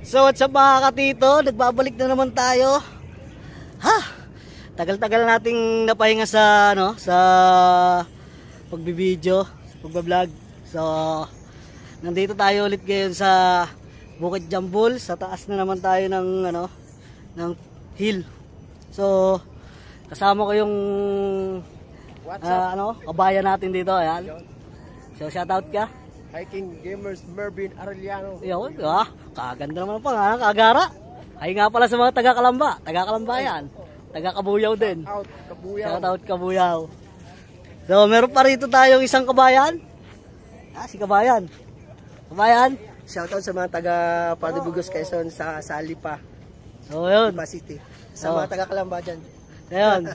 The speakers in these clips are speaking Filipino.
So what's up mga katito, nagbabalik na naman tayo. Tagal-tagal nating napahinga sa sa pagbibideo, pagbablog. So nandito tayo ulit ngayon sa Bukid Jambul, sa taas na naman tayo ng ng hill. So kasama ko yung kabayan natin dito, ayan. So shoutout ka. Hiking Gamers Mervin Arellano. Yun, kaganda naman ang pangalan, Kagara. Ay nga pala sa mga taga-Kalamba, taga-Kalambayan, taga-Kabuyaw din. Shoutout Kabuyaw. So meron pa rito tayong isang kabayan. Si Kabayan. Kabayan. Shoutout sa mga taga Padibugos, Quezon, sa Lipa. So yun. Lipa City. Sa mga taga-Kalamba dyan. Ayun,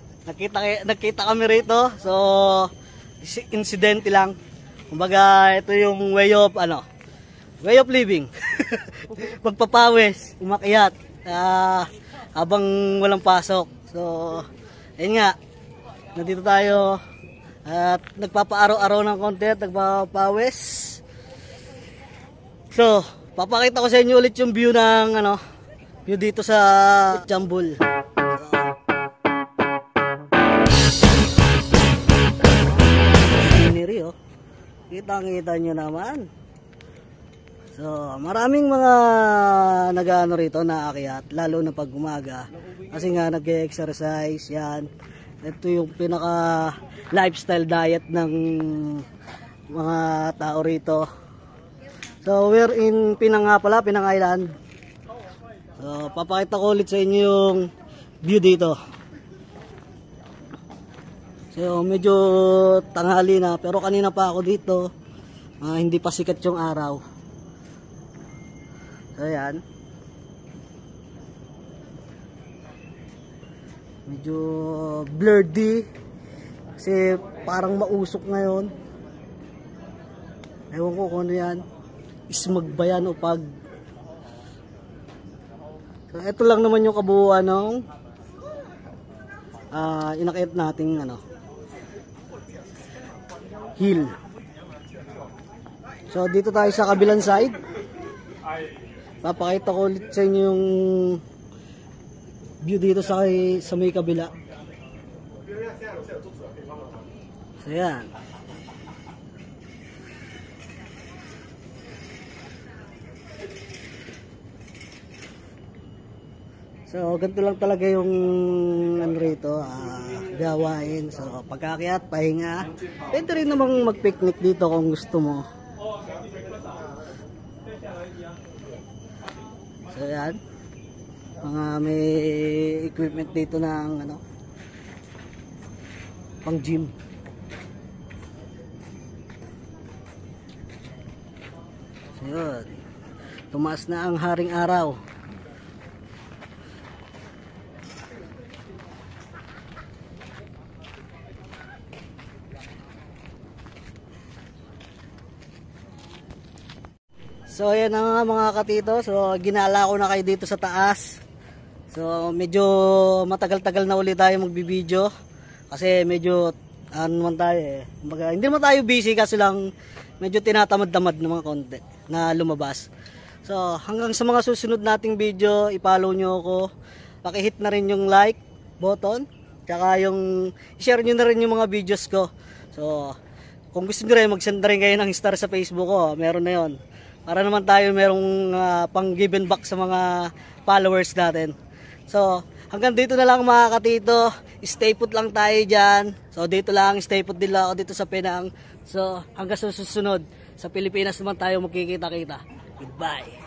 nakita kami rito. So incidente lang. Kumbaga, ito yung way of living. Pagpapawis, umakyat, habang walang pasok. So, ayun nga, nandito tayo at nagpapaaraw-araw ng konti at nagpapawis. So, papakita ko sa inyo ulit yung view ng view dito sa Jambul. Scenery, oh. Kitang-kita nyo naman. So, maraming mga nag-ano rito, naakyat, lalo na pag umaga. Kasi nga nag-exercise, yan. Ito yung pinaka lifestyle diet ng mga tao rito. So, we're in Pinang nga pala, Pinang Island. So, papakita ko ulit sa inyo yung view dito. So medyo tanghali na, pero kanina pa ako dito, hindi pa sikat yung araw. So yan, medyo blurry kasi parang mausok ngayon. Ewan ko kung ano yan, ismag ba yan o pag. So ito lang naman yung kabuuan ng inakyat nating hill. So dito tayo sa kabilang side. Papakita ko ulit sa inyo yung view dito sa may kabila. So yan. So ganito lang talaga yung rito, gawain. So pagkaakyat, pahinga. Pwede rin namang mag-picnic dito kung gusto mo. So yan, mga may equipment dito ng pang gym. So yun, tumaas na ang haring araw. So ayan na nga mga katito, so ginala ko na kayo dito sa taas. So medyo matagal-tagal na ulit tayo magbibideo kasi medyo naman tayo Kumbaga, hindi naman tayo busy kasi lang medyo tinatamad-tamad ng mga content na lumabas. So hanggang sa mga susunod nating video, i-follow nyo ako, paki-hit na rin yung like button, tsaka yung i-share nyo na rin yung mga videos ko. So kung gusto nyo rin, mag-send rin kayo ng star sa Facebook ko, meron na yon. Para naman tayo merong pang give and back sa mga followers natin. So, hanggang dito na lang mga katito. Stay put lang tayo dyan. So, dito lang, stay put din lang ako dito sa Pinang. So, hanggang sa susunod. Sa Pilipinas naman tayo magkikita-kita. Goodbye.